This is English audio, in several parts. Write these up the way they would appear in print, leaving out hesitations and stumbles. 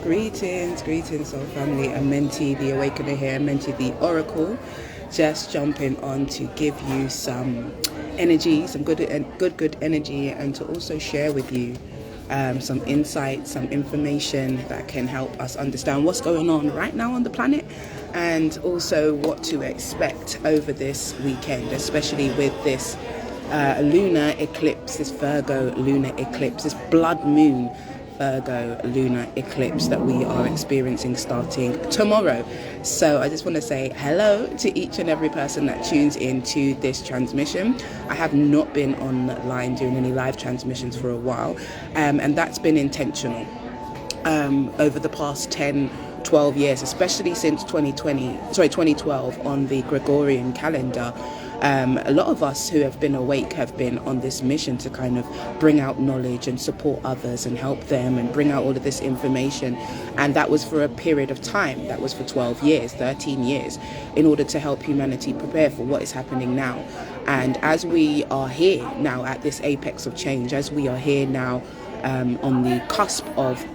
Greetings, soul family. I'm Menti, the Awakener here, Menti, the Oracle. Just jumping on to give you some energy, some good energy, and to also share with you some insight, some information that can help us understand what's going on right now on the planet, and also what to expect over this weekend, especially with this lunar eclipse, this Virgo lunar eclipse, this blood moon Virgo lunar eclipse that we are experiencing starting tomorrow. So I just want to say hello to each and every person that tunes into this transmission. I have not been online doing any live transmissions for a while, and that's been intentional over the past 10-12 years, especially since 2012 on the Gregorian calendar. A lot of us who have been awake have been on this mission to kind of bring out knowledge and support others and help them and bring out all of this information. And that was for a period of time. That was for 12 years, 13 years, in order to help humanity prepare for what is happening now. And as we are here now at this apex of change, as we are here now on the cusp of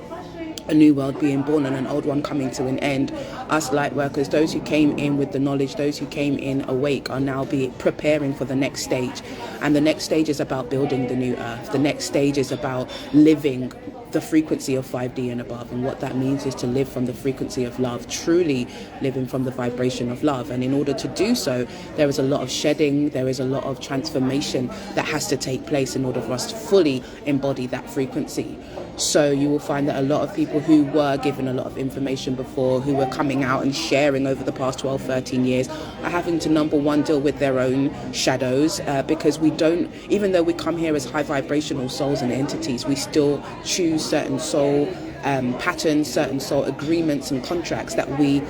a new world being born and an old one coming to an end, us light workers, those who came in with the knowledge, those who came in awake, are now preparing for the next stage. And the next stage is about building the new earth. The next stage is about living the frequency of 5D and above, and what that means is to live from the frequency of love, truly living from the vibration of love. And in order to do so, there is a lot of shedding, there is a lot of transformation that has to take place in order for us to fully embody that frequency. So you will find that a lot of people who were given a lot of information before, who were coming out and sharing over the past 12-13 years, are having to, number one, deal with their own shadows, because we don't, even though we come here as high vibrational souls and entities, we still choose certain soul patterns, certain soul agreements and contracts that we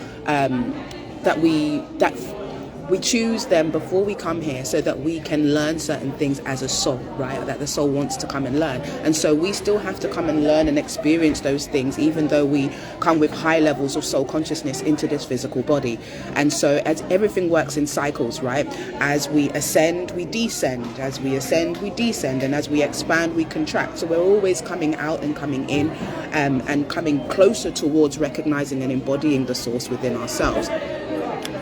choose them before we come here, so that we can learn certain things as a soul, right? That the soul wants to come and learn. And so we still have to come and learn and experience those things, even though we come with high levels of soul consciousness into this physical body. And so as everything works in cycles, right? As we ascend, we descend. As we ascend, we descend. And as we expand, we contract. So we're always coming out and coming in, and coming closer towards recognizing and embodying the source within ourselves.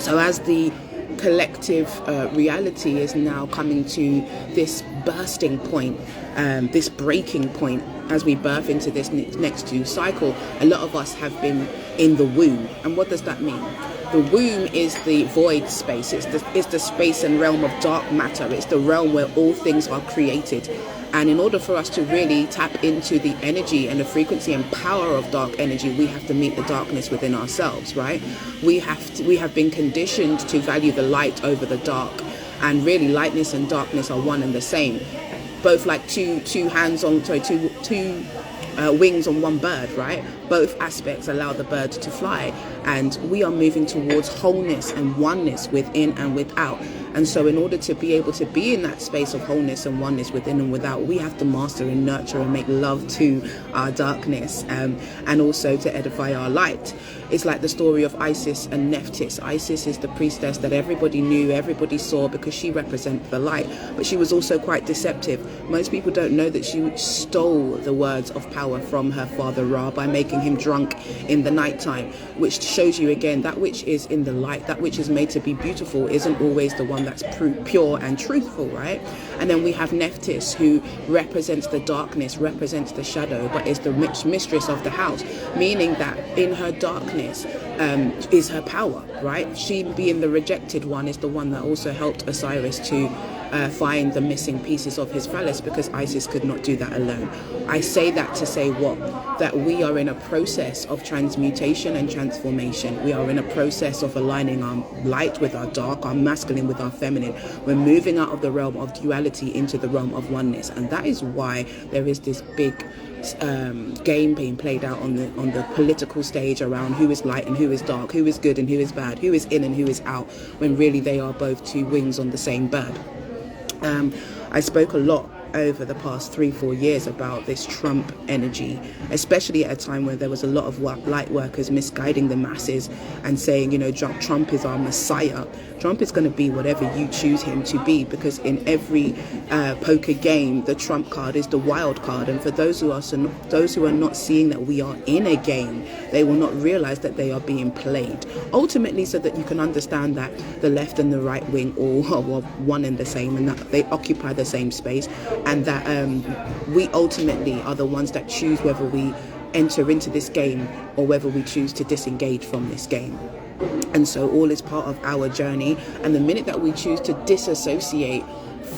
So as the collective reality is now coming to this bursting point, this breaking point, as we birth into this next new cycle, a lot of us have been in the womb. And what does that mean? The womb is the void space. It's the space and realm of dark matter. It's the realm where all things are created. And in order for us to really tap into the energy and the frequency and power of dark energy, we have to meet the darkness within ourselves, right? We have been conditioned to value the light over the dark. And really, lightness and darkness are one and the same. Both like two wings on one bird, right? Both aspects allow the bird to fly. And we are moving towards wholeness and oneness within and without. And so in order to be able to be in that space of wholeness and oneness within and without, we have to master and nurture and make love to our darkness, and also to edify our light. It's like the story of Isis and Nephthys. Isis is the priestess that everybody knew, everybody saw, because she represents the light. But she was also quite deceptive. Most people don't know that she stole the words of power from her father Ra by making him drunk in the nighttime, which shows you again that which is in the light, that which is made to be beautiful, isn't always the one that's pure and truthful, right? And then we have Nephthys, who represents the darkness, represents the shadow, but is the mistress of the house, meaning that in her darkness is her power, right? She, being the rejected one, is the one that also helped Osiris to find the missing pieces of his phallus, because Isis could not do that alone. I say that to say what? That we are in a process of transmutation and transformation. We are in a process of aligning our light with our dark, our masculine with our feminine. We're moving out of the realm of duality into the realm of oneness. And that is why there is this big game being played out on the political stage around who is light and who is dark, who is good and who is bad, who is in and who is out, when really they are both two wings on the same bird. I spoke a lot over the past 3-4 years about this Trump energy, especially at a time when there was a lot of light workers misguiding the masses and saying, Trump is our messiah. Trump is going to be whatever you choose him to be, because in every poker game, the Trump card is the wild card. And for those who are not seeing that we are in a game, they will not realize that they are being played. Ultimately, so that you can understand that the left and the right wing all are one and the same, and that they occupy the same space, and that we ultimately are the ones that choose whether we enter into this game or whether we choose to disengage from this game. And so all is part of our journey, and the minute that we choose to disassociate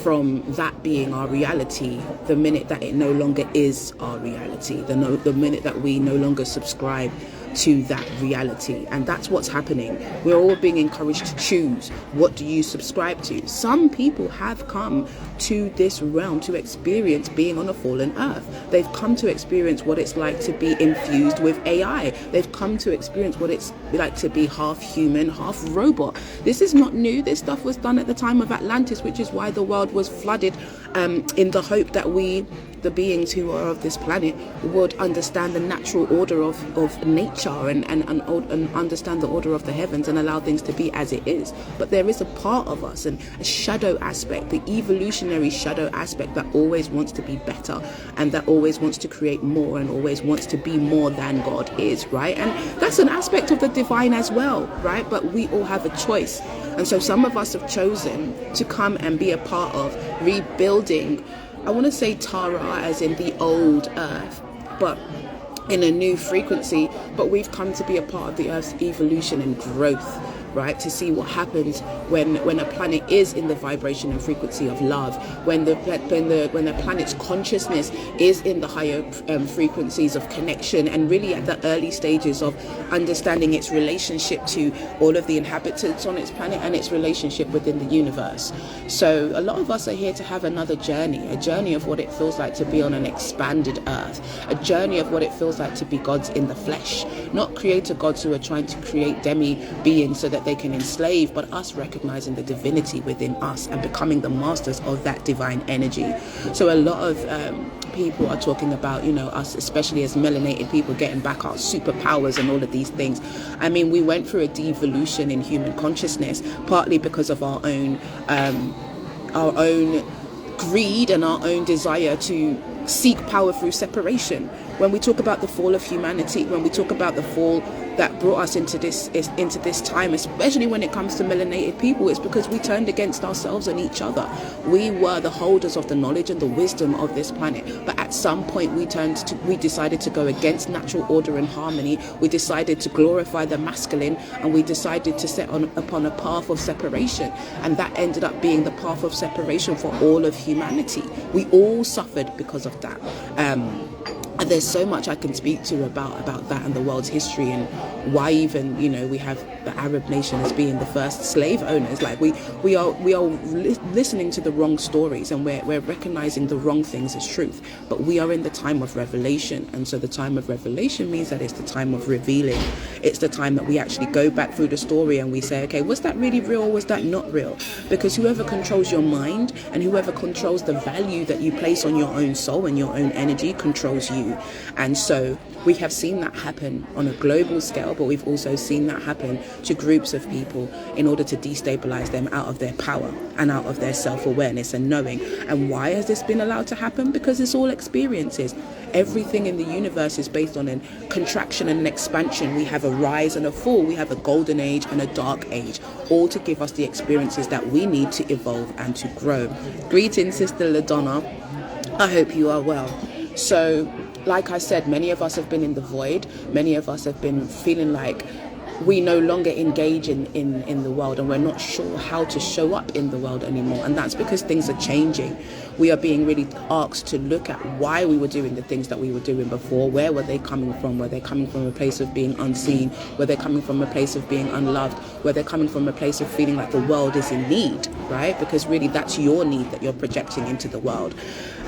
from that being our reality, the minute that it no longer is our reality, the minute that we no longer subscribe to that reality. And that's what's happening. We're all being encouraged to choose. What do you subscribe to? Some people have come to this realm to experience being on a fallen earth. They've come to experience what it's like to be infused with AI. They've come to experience what it's like to be half human, half robot. This is not new. This stuff was done at the time of Atlantis, which is why the world was flooded, in the hope that we, the beings who are of this planet, would understand the natural order of nature and understand the order of the heavens and allow things to be as it is. But there is a part of us, and a shadow aspect, the evolutionary shadow aspect, that always wants to be better, and that always wants to create more, and always wants to be more than God is, right? And that's an aspect of the divine as well, right? But we all have a choice. And so some of us have chosen to come and be a part of rebuilding, I want to say Tara as in the old earth, but in a new frequency. But we've come to be a part of the earth's evolution and growth, right? To see what happens when a planet is in the vibration and frequency of love, when the planet's consciousness is in the higher frequencies of connection, and really at the early stages of understanding its relationship to all of the inhabitants on its planet and its relationship within the universe. So a lot of us are here to have another journey, a journey of what it feels like to be on an expanded earth, a journey of what it feels like to be gods in the flesh, not creator gods who are trying to create demi beings so that they can enslave, but us recognizing the divinity within us and becoming the masters of that divine energy. So a lot of people are talking about, us, especially as melanated people, getting back our superpowers and all of these things. I mean, we went through a devolution in human consciousness, partly because of our own greed and our own desire to seek power through separation. When we talk about the fall of humanity, when we talk about the fall that brought us into this time, especially when it comes to melanated people, it's because we turned against ourselves and each other. We were the holders of the knowledge and the wisdom of this planet, but at some point we decided to go against natural order and harmony. We decided to glorify the masculine, and we decided to set upon a path of separation, and that ended up being the path of separation for all of humanity. We all suffered because of that. And there's so much I can speak to about that and the world's history, and why even we have the Arab nation as being the first slave owners. Like we are listening to the wrong stories, and we're recognizing the wrong things as truth. But we are in the time of revelation, and so the time of revelation means that it's the time of revealing. It's the time that we actually go back through the story and we say, okay, was that really real or was that not real? Because whoever controls your mind and whoever controls the value that you place on your own soul and your own energy controls you. And so we have seen that happen on a global scale, but we've also seen that happen to groups of people in order to destabilize them out of their power and out of their self-awareness and knowing. And why has this been allowed to happen? Because it's all experiences. Everything in the universe is based on a contraction and an expansion. We have a rise and a fall. We have a golden age and a dark age, all to give us the experiences that we need to evolve and to grow. Greetings, Sister LaDonna. I hope you are well. So, like I said, many of us have been in the void. Many of us have been feeling like we no longer engage in the world, and we're not sure how to show up in the world anymore. And that's because things are changing. We are being really asked to look at why we were doing the things that we were doing before. Where were they coming from? Were they coming from a place of being unseen? Were they coming from a place of being unloved? Were they coming from a place of feeling like the world is in need, right? Because really that's your need that you're projecting into the world.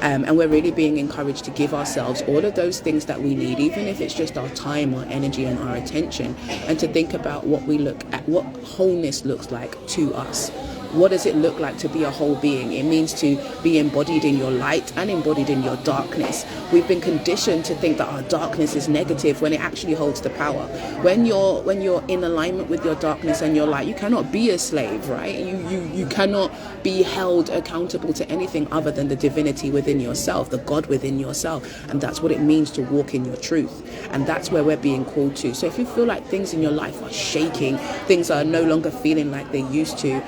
And we're really being encouraged to give ourselves all of those things that we need, even if it's just our time, our energy and our attention, and to think about what we look at, what wholeness looks like to us. What does it look like to be a whole being? It means to be embodied in your light and embodied in your darkness. We've been conditioned to think that our darkness is negative when it actually holds the power. When you're in alignment with your darkness and your light, you cannot be a slave, right? You cannot be held accountable to anything other than the divinity within yourself, the God within yourself. And that's what it means to walk in your truth. And that's where we're being called to. So if you feel like things in your life are shaking, things are no longer feeling like they used to,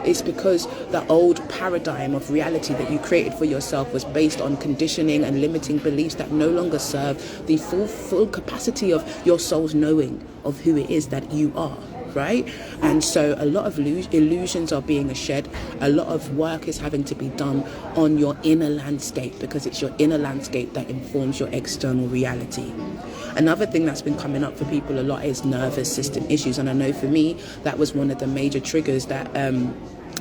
it's because the old paradigm of reality that you created for yourself was based on conditioning and limiting beliefs that no longer serve the full capacity of your soul's knowing of who it is that you are. Right? And so a lot of illusions are being shed. A lot of work is having to be done on your inner landscape, because it's your inner landscape that informs your external reality. Another thing that's been coming up for people a lot is nervous system issues. And I know for me, that was one of the major triggers that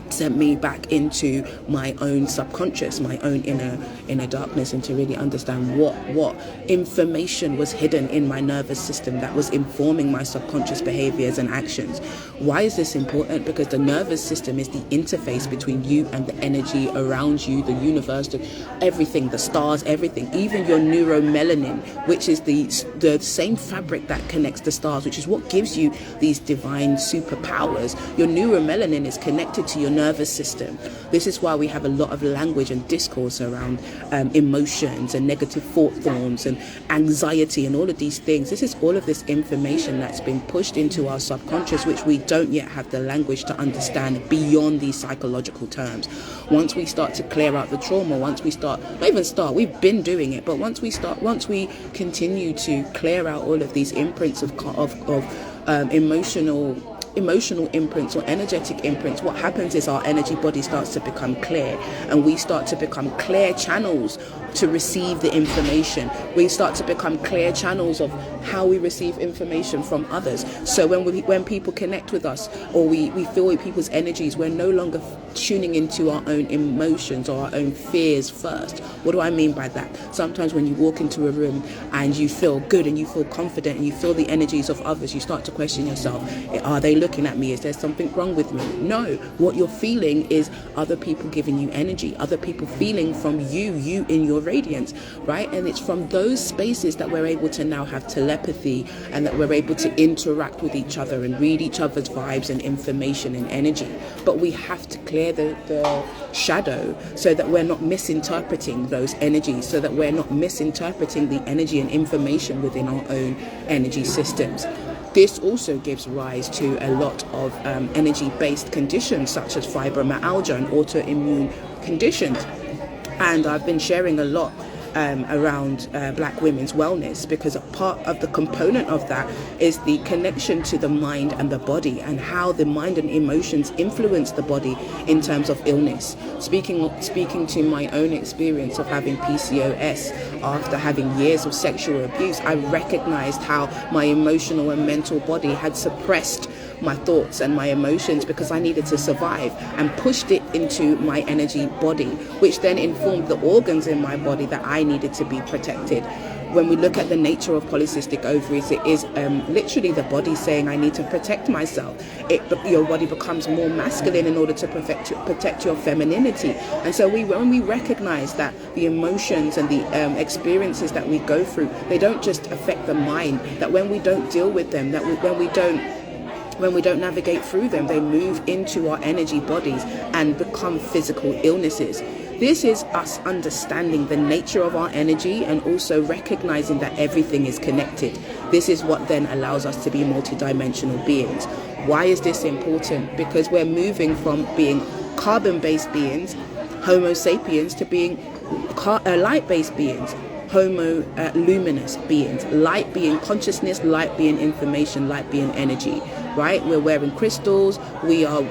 sent me back into my own subconscious, my own inner darkness, and to really understand what information was hidden in my nervous system that was informing my subconscious behaviors and actions. Why is this important? Because the nervous system is the interface between you and the energy around you, the universe, everything, the stars, everything, even your neuromelanin, which is the same fabric that connects the stars, which is what gives you these divine superpowers. Your neuromelanin is connected to your nervous system. This is why we have a lot of language and discourse around emotions and negative thought forms and anxiety and all of these things. This is all of this information that's been pushed into our subconscious, which we don't yet have the language to understand beyond these psychological terms. Once we start to clear out the trauma, we've been doing it, but once we continue to clear out all of these imprints of emotional imprints or energetic imprints, what happens is our energy body starts to become clear, and we start to become clear channels to receive the information. We start to become clear channels of how we receive information from others. So when people connect with us, or we feel with people's energies, we're no longer tuning into our own emotions or our own fears first. What do I mean by that? Sometimes when you walk into a room and you feel good and you feel confident and you feel the energies of others, you start to question yourself. Are they looking at me? Is there something wrong with me? No. What you're feeling is other people giving you energy, other people feeling from you in your radiance, right? And it's from those spaces that we're able to now have telepathy, and that we're able to interact with each other and read each other's vibes and information and energy. But we have to clear the shadow so that we're not misinterpreting those energies, so that we're not misinterpreting the energy and information within our own energy systems. This also gives rise to a lot of energy-based conditions such as fibromyalgia and autoimmune conditions. And I've been sharing a lot around black women's wellness, because a part of the component of that is the connection to the mind and the body, and how the mind and emotions influence the body in terms of illness. Speaking to my own experience of having PCOS after having years of sexual abuse, I recognized how my emotional and mental body had suppressed my thoughts and my emotions because I needed to survive, and pushed it into my energy body, which then informed the organs in my body that I needed to be protected. When we look at the nature of polycystic ovaries, it is literally the body saying, I need to protect myself. Your body becomes more masculine in order to protect your femininity. And so when we recognize that the emotions and the experiences that we go through, they don't just affect the mind, that when we don't deal with them, when we don't navigate through them, they move into our energy bodies and become physical illnesses. This is us understanding the nature of our energy and also recognizing that everything is connected. This is what then allows us to be multidimensional beings. Why is this important? Because we're moving from being carbon-based beings, Homo sapiens, to being light-based beings, Homo luminous beings, light being consciousness, light being information, light being energy, right? We're wearing crystals, we are,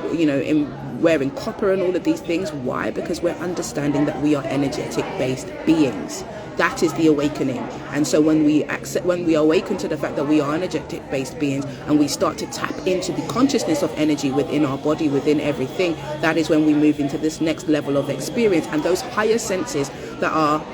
wearing copper and all of these things. Why? Because we're understanding that we are energetic-based beings. That is the awakening. And so when we awaken to the fact that we are energetic-based beings, and we start to tap into the consciousness of energy within our body, within everything, that is when we move into this next level of experience, and those higher senses that are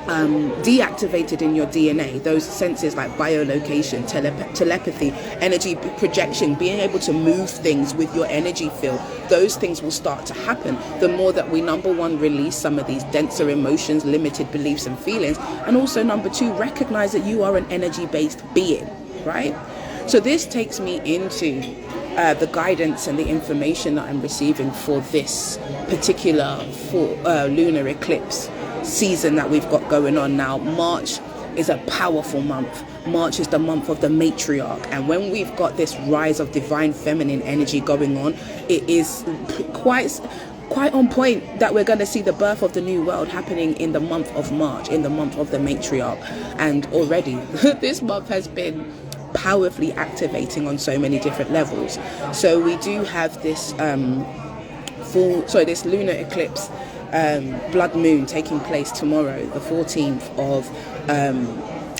deactivated in your DNA. Those senses like biolocation, telepathy, energy projection, being able to move things with your energy field, those things will start to happen the more that we, number one, release some of these denser emotions, limited beliefs and feelings, and also number two, recognize that you are an energy-based being, right? So this takes me into the guidance and the information that I'm receiving for this particular lunar eclipse season that we've got going on now. March is a powerful month. March is the month of the matriarch, and when we've got this rise of divine feminine energy going on, it is quite on point that we're going to see the birth of the new world happening in the month of March, in the month of the matriarch. And already this month has been powerfully activating on so many different levels. So we do have this this lunar eclipse blood moon taking place tomorrow, the 14th of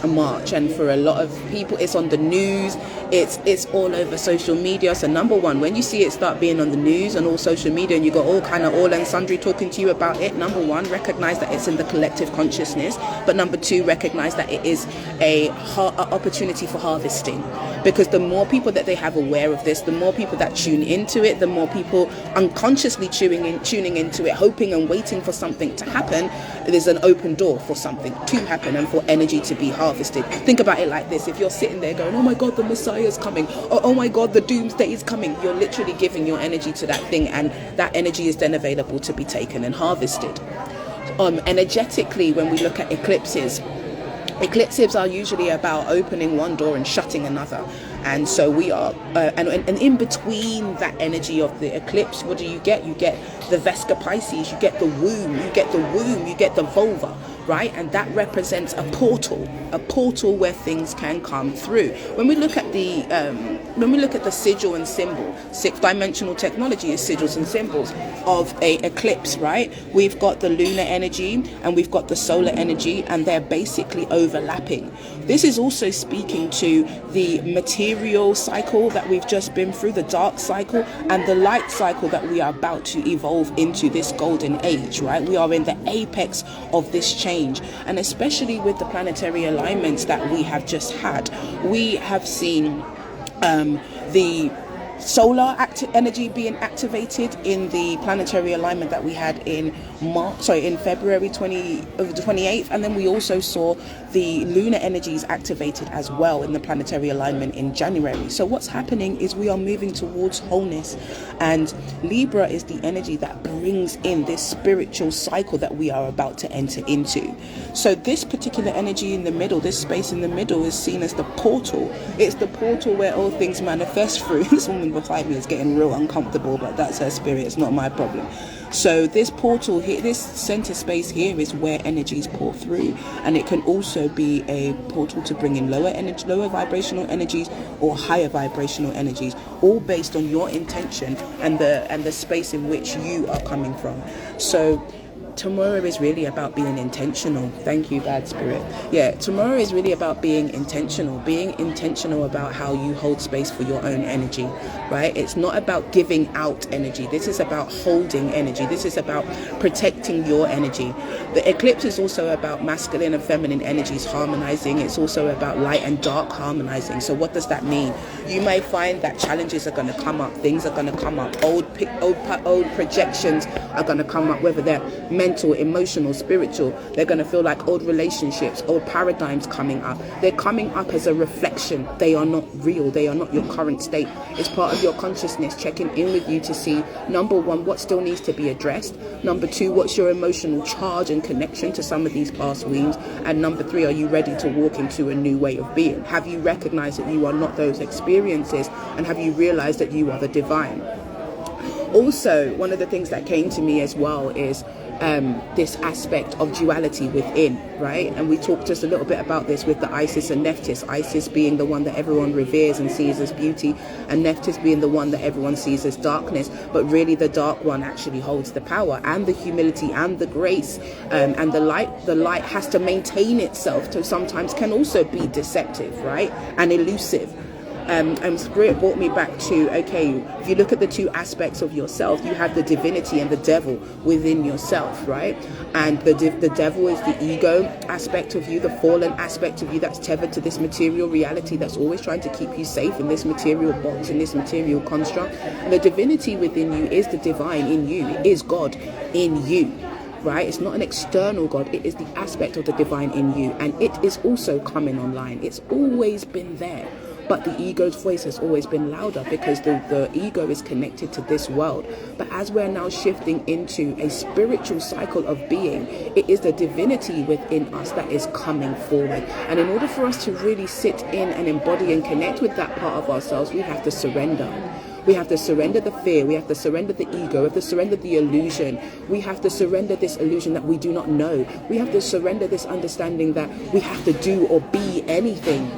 March, and for a lot of people it's on the news, it's all over social media. So number one, when you see it start being on the news and all social media and you got all and sundry talking to you about it, number one, recognize that it's in the collective consciousness, but number two, recognize that it is a opportunity for harvesting, because the more people that they have aware of this, the more people that tune into it, the more people unconsciously tuning into it, hoping and waiting for something to happen, there's an open door for something to happen and for energy to be harvested. Think about it like this: if you're sitting there going, oh my God, the Messiah is coming, or oh my God, the doomsday is coming, you're literally giving your energy to that thing, and that energy is then available to be taken and harvested. Energetically, when we look at eclipses are usually about opening one door and shutting another. And so we are, and in between that energy of the eclipse, what do you get? You get the Vesca Pisces, you get the womb, you get the vulva, right? And that represents a portal where things can come through. When we look at the sigil and symbol, 6-dimensional technology is sigils and symbols of a eclipse, right? We've got the lunar energy and we've got the solar energy, and they're basically overlapping. This is also speaking to the material cycle that we've just been through, the dark cycle, and the light cycle that we are about to evolve into, this golden age, right? We are in the apex of this change, and especially with the planetary alignments that we have just had, we have seen the solar energy being activated in the planetary alignment that we had in February 28th, and then we also saw the lunar energies activated as well in the planetary alignment in January. So what's happening is we are moving towards wholeness, and Libra is the energy that brings in this spiritual cycle that we are about to enter into. So this particular energy in the middle, this space in the middle, is seen as the portal. It's the portal where all things manifest through. This woman beside me is getting real uncomfortable, but that's her spirit, it's not my problem. So this portal here, this center space here, is where energies pour through, and it can also be a portal to bring in lower vibrational energies or higher vibrational energies, all based on your intention and the space in which you are coming from. So tomorrow is really about being intentional. Thank you, bad spirit. Yeah, tomorrow is really about being intentional about how you hold space for your own energy, right? It's not about giving out energy. This is about holding energy. This is about protecting your energy. The eclipse is also about masculine and feminine energies harmonizing. It's also about light and dark harmonizing. So what does that mean? You may find that challenges are going to come up, things are going to come up, old projections are going to come up, whether they're mental, emotional, spiritual. They're going to feel like old relationships, old paradigms coming up. They're coming up as a reflection. They are not real. They are not your current state. It's part of your consciousness checking in with you to see, number one, what still needs to be addressed. Number two, what's your emotional charge and connection to some of these past wounds? And number three, are you ready to walk into a new way of being? Have you recognized that you are not those experiences? And have you realized that you are the divine? Also, one of the things that came to me as well is this aspect of duality within, right? And we talked just a little bit about this with the Isis and Nephthys. Isis being the one that everyone reveres and sees as beauty, and Nephthys being the one that everyone sees as darkness. But really the dark one actually holds the power and the humility and the grace, and the light has to maintain itself, so sometimes can also be deceptive, right, and elusive. And Spirit brought me back to, okay, if you look at the two aspects of yourself, you have the divinity and the devil within yourself, right? And the devil is the ego aspect of you, the fallen aspect of you that's tethered to this material reality, that's always trying to keep you safe in this material box, in this material construct. And the divinity within you is the divine in you. It is God in you, right? It's not an external God. It is the aspect of the divine in you. And it is also coming online. It's always been there. But the ego's voice has always been louder because the ego is connected to this world. But as we're now shifting into a spiritual cycle of being, it is the divinity within us that is coming forward. And in order for us to really sit in and embody and connect with that part of ourselves, we have to surrender. We have to surrender the fear. We have to surrender the ego. We have to surrender the illusion. We have to surrender this illusion that we do not know. We have to surrender this understanding that we have to do or be anything.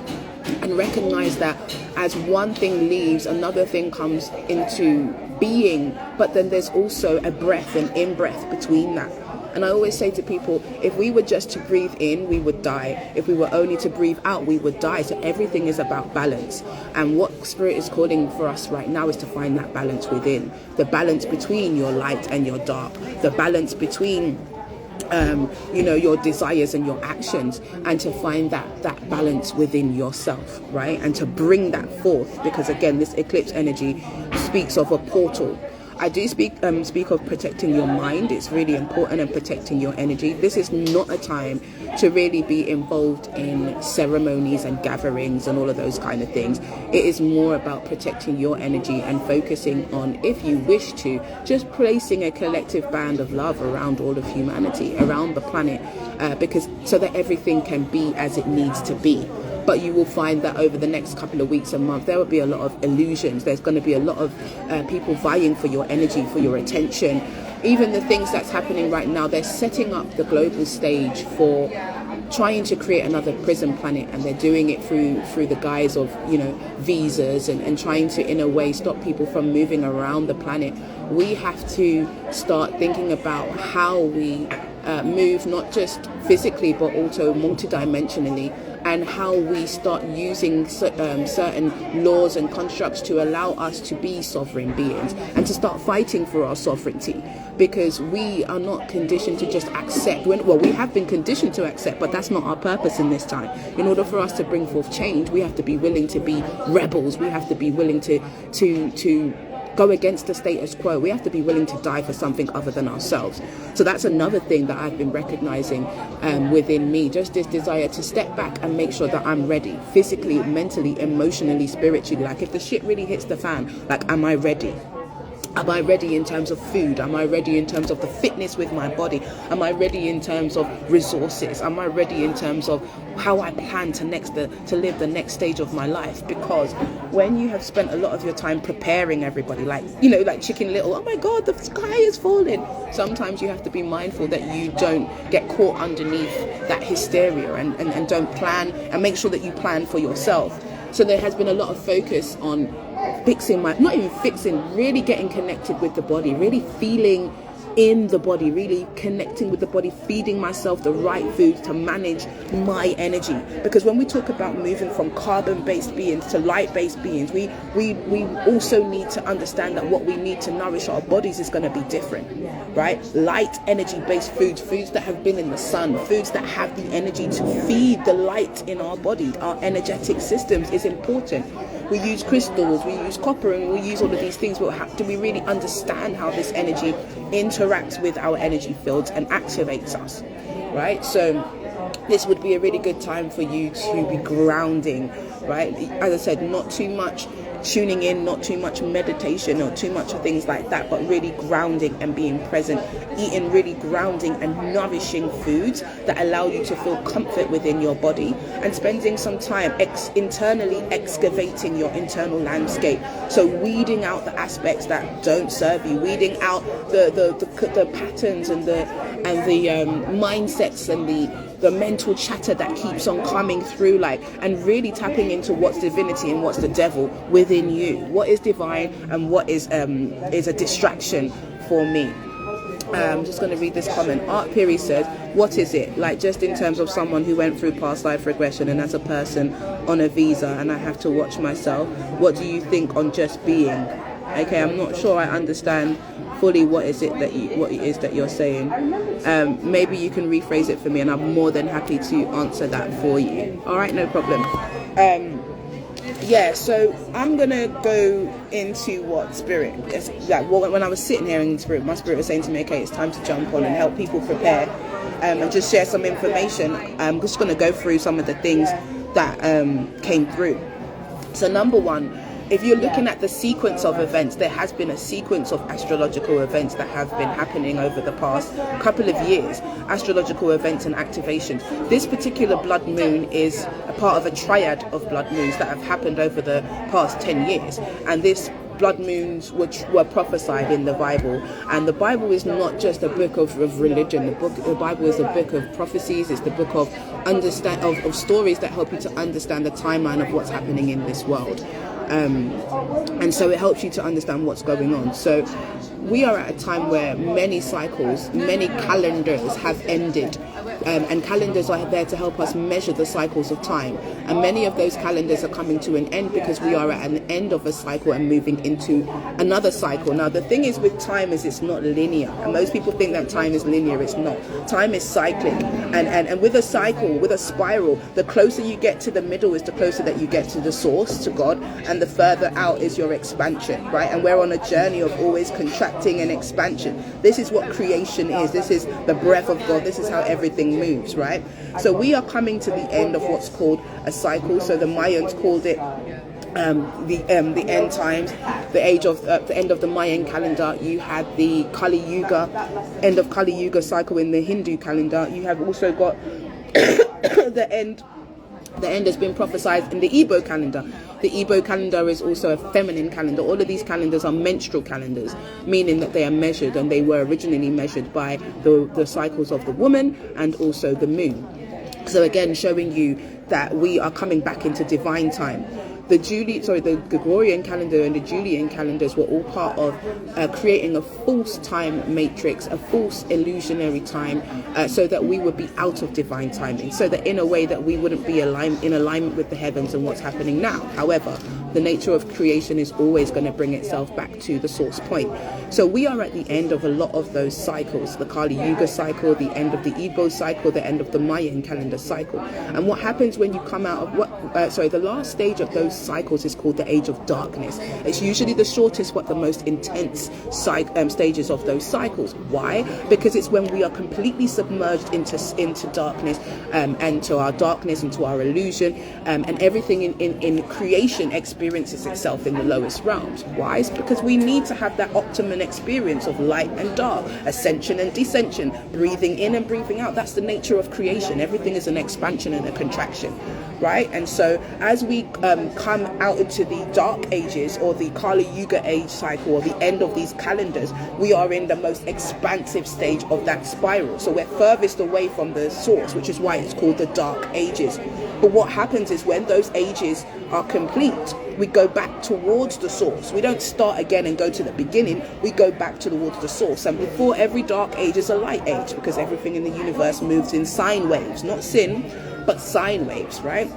And recognize that as one thing leaves, another thing comes into being. But then there's also a breath, an in-breath between that. And I always say to people, if we were just to breathe in, we would die. If we were only to breathe out, we would die. So everything is about balance. And what Spirit is calling for us right now is to find that balance within. The balance between your light and your dark. The balance between your desires and your actions, and to find that balance within yourself, right? And to bring that forth, because again, this eclipse energy speaks of a portal. I do speak of protecting your mind. It's really important, and protecting your energy. This is not a time to really be involved in ceremonies and gatherings and all of those kind of things. It is more about protecting your energy and focusing on, if you wish to, just placing a collective band of love around all of humanity, around the planet, because so that everything can be as it needs to be. But you will find that over the next couple of weeks and months, there will be a lot of illusions. There's going to be a lot of people vying for your energy, for your attention. Even the things that's happening right now, they're setting up the global stage for trying to create another prison planet, and they're doing it through the guise of, visas and trying to, in a way, stop people from moving around the planet. We have to start thinking about how we move, not just physically, but also multidimensionally, and how we start using certain laws and constructs to allow us to be sovereign beings and to start fighting for our sovereignty, because we are not conditioned to just accept. Well, we have been conditioned to accept, but that's not our purpose in this time. In order for us to bring forth change, we have to be willing to be rebels. We have to be willing to go against the status quo. We have to be willing to die for something other than ourselves. So that's another thing that I've been recognizing within me, just this desire to step back and make sure that I'm ready, physically, mentally, emotionally, spiritually. Like, if the shit really hits the fan, like, am I ready? Am I ready in terms of food? Am I ready in terms of the fitness with my body? Am I ready in terms of resources? Am I ready in terms of how I plan to live the next stage of my life? Because when you have spent a lot of your time preparing everybody, like Chicken Little, oh my God, the sky is falling. Sometimes you have to be mindful that you don't get caught underneath that hysteria, and don't plan, and make sure that you plan for yourself. So there has been a lot of focus on really getting connected with the body, really feeling in the body, really connecting with the body, feeding myself the right food to manage my energy. Because when we talk about moving from carbon-based beings to light-based beings, we also need to understand that what we need to nourish our bodies is going to be different, right? Light energy-based foods that have been in the sun, foods that have the energy to feed the light in our body, our energetic systems, is important. We use crystals, we use copper, and we use all of these things, but do we really understand how this energy interacts with our energy fields and activates us, right? So this would be a really good time for you to be grounding, right? As I said, not too much tuning in, not too much meditation or too much of things like that, but really grounding and being present, eating really grounding and nourishing foods that allow you to feel comfort within your body, and spending some time internally excavating your internal landscape. So weeding out the aspects that don't serve you, weeding out the patterns and the mindsets and the mental chatter that keeps on coming through, and really tapping into what's divinity and what's the devil within you. What is divine and what is a distraction for me. I'm just going to read this comment. Art Piri said, what is it? Like, just in terms of someone who went through past life regression and as a person on a visa and I have to watch myself, what do you think on just being? Okay, I'm not sure I understand fully what it is that you're saying. Maybe you can rephrase it for me and I'm more than happy to answer that for you. All right, no problem. Yeah, so I'm gonna go into what spirit is like. When I was sitting here in spirit, my spirit was saying to me, okay, it's time to jump on and help people prepare, and just share some information. I'm just gonna go through some of the things that came through. So number one, if you're looking at the sequence of events, there has been a sequence of astrological events that have been happening over the past couple of years, astrological events and activations. This particular blood moon is a part of a triad of blood moons that have happened over the past 10 years. And this blood moons which were prophesied in the Bible, and the Bible is not just a book of religion. The Bible is a book of prophecies. It's the book of of stories that help you to understand the timeline of what's happening in this world. And so it helps you to understand what's going on. So we are at a time where many cycles, many calendars have ended, and calendars are there to help us measure the cycles of time. And many of those calendars are coming to an end because we are at an end of a cycle and moving into another cycle. Now, the thing is with time is it's not linear. And most people think that time is linear. It's not. Time is cycling. And with a cycle, with a spiral, the closer you get to the middle is the closer that you get to the source, to God, and the further out is your expansion, right? And we're on a journey of always contracting and expansion. This is what creation is. This is the breath of God. This is how everything moves, right? So we are coming to the end of what's called a cycle. So the Mayans called it the end times, the end of the Mayan calendar. You had the Kali Yuga, end of Kali Yuga cycle in the Hindu calendar. You have also got the end has been prophesied in the Igbo calendar. The Igbo calendar is also a feminine calendar. All of these calendars are menstrual calendars, meaning that they are measured, and they were originally measured by the cycles of the woman and also the moon. So again, showing you that we are coming back into divine time. The Gregorian calendar and the Julian calendars were all part of creating a false time matrix, a false illusionary time, so that we would be out of divine timing, so that in a way that we wouldn't be in alignment with the heavens and what's happening now. However, the nature of creation is always going to bring itself back to the source point. So we are at the end of a lot of those cycles, the Kali Yuga cycle, the end of the Igbo cycle, the end of the Mayan calendar cycle. And what happens when you come out of the last stage of those cycles is called the age of darkness. It's usually the shortest but the most intense stages of those cycles. Why? Because it's when we are completely submerged into darkness, and to our darkness, into our illusion, and everything in creation experiences itself in the lowest realms. Why? It's because we need to have that optimum experience of light and dark, ascension and descension, breathing in and breathing out. That's the nature of creation. Everything is an expansion and a contraction, right? And so as we come out into the dark ages, or the Kali Yuga age cycle, or the end of these calendars, we are in the most expansive stage of that spiral. So we're furthest away from the source, which is why it's called the dark ages. But what happens is when those ages are complete, we go back towards the source. We don't start again and go to the beginning. We go back towards the source. And before every dark age is a light age, because everything in the universe moves in sine waves, not sin, but sine waves, right?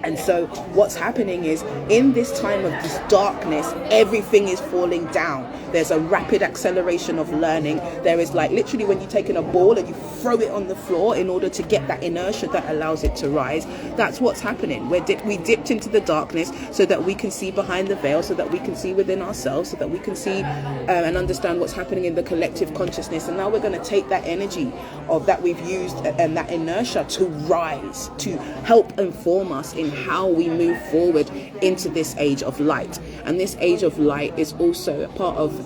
And so what's happening is, in this time of this darkness, everything is falling down. There's a rapid acceleration of learning. There is, like, literally when you're taking a ball and you throw it on the floor in order to get that inertia that allows it to rise. That's what's happening. We dipped into the darkness so that we can see behind the veil, so that we can see within ourselves, so that we can see and understand what's happening in the collective consciousness. And now we're going to take that energy of that we've used and that inertia to rise, to help inform us in how we move forward into this age of light. And this age of light is also a part of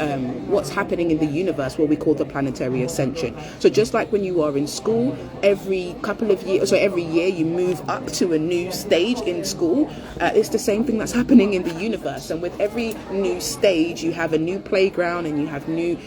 what's happening in the universe, what we call the planetary ascension. So just like when you are in school, every couple of years, so every year you move up to a new stage in school, it's the same thing that's happening in the universe. And with every new stage, you have a new playground, and you have new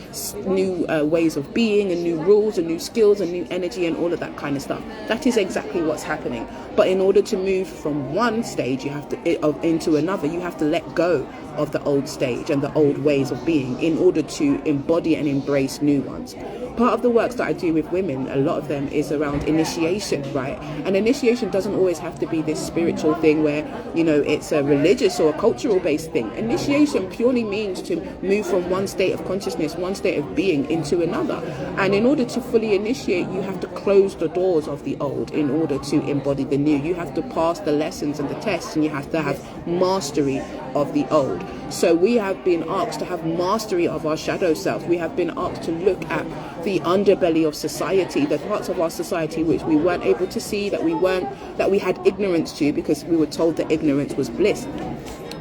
ways of being, and new rules, and new skills, and new energy, and all of that kind of stuff. That is exactly what's happening. But in order to move from one stage into another, you have to let go of the old stage and the old ways of being in order to embody and embrace new ones. Part of the works that I do with women, a lot of them is around initiation, right? And initiation doesn't always have to be this spiritual thing where, it's a religious or a cultural based thing. Initiation purely means to move from one state of consciousness, one state of being into another. And in order to fully initiate, you have to close the doors of the old in order to embody the new. You have to pass the lessons and the tests, and you have to have mastery of the old. So we have been asked to have mastery of our shadow self. We have been asked to look at the underbelly of society, the parts of our society which we weren't able to see, that we had ignorance to, because we were told that ignorance was bliss.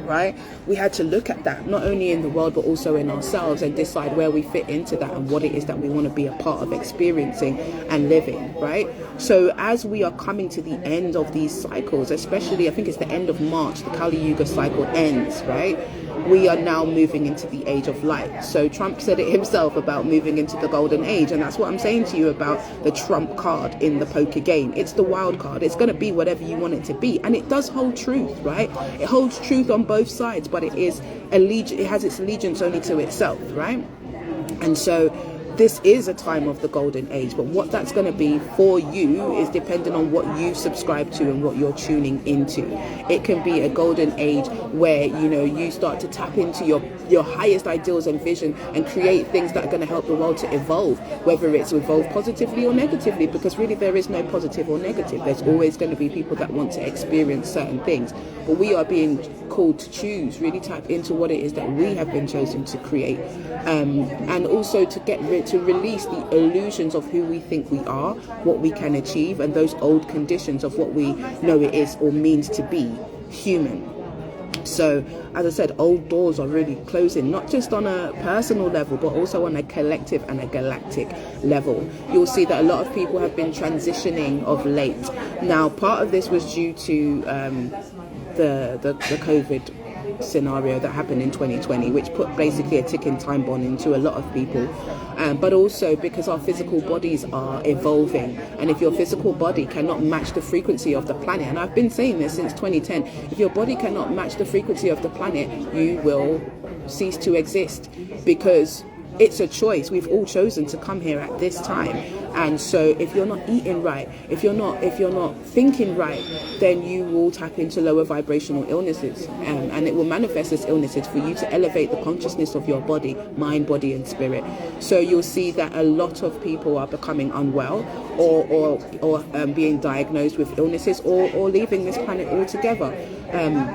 Right? We had to look at that, not only in the world, but also in ourselves, and decide where we fit into that and what it is that we want to be a part of experiencing and living, right? So as we are coming to the end of these cycles, especially, I think it's the end of March, the Kali Yuga cycle ends, right? We are now moving into the age of light. So Trump said it himself about moving into the golden age, and that's what I'm saying to you about the Trump card in the poker game. It's the wild card. It's going to be whatever you want it to be, and it does hold truth, right? It holds truth on both sides, but it has its allegiance only to itself, right? And so this is a time of the golden age, but what that's going to be for you is dependent on what you subscribe to and what you're tuning into. It can be a golden age where you start to tap into your highest ideals and vision and create things that are going to help the world to evolve, whether it's evolve positively or negatively, because really there is no positive or negative. There's always going to be people that want to experience certain things, but we are being called to choose, really tap into what it is that we have been chosen to create, and also to release the illusions of who we think we are, what we can achieve, and those old conditions of what we know it is or means to be human. So, as I said, old doors are really closing, not just on a personal level, but also on a collective and a galactic level. You'll see that a lot of people have been transitioning of late. Now, part of this was due to the COVID scenario that happened in 2020, which put basically a ticking time bomb into a lot of people, but also because our physical bodies are evolving, and if your physical body cannot match the frequency of the planet, and I've been saying this since 2010, if your body cannot match the frequency of the planet, you will cease to exist, because it's a choice. We've all chosen to come here at this time. And so if you're not eating right, if you're not thinking right, then you will tap into lower vibrational illnesses, and it will manifest as illnesses for you to elevate the consciousness of your body, mind, body and spirit. So you'll see that a lot of people are becoming unwell or being diagnosed with illnesses or leaving this planet altogether.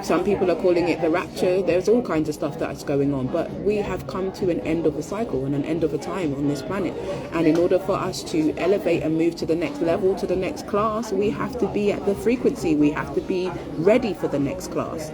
Some people are calling it the rapture. There's all kinds of stuff that's going on, but we have come to an end of a cycle and an end of a time on this planet, and in order for us to elevate and move to the next level, to the next class, we have to be at the frequency, we have to be ready for the next class.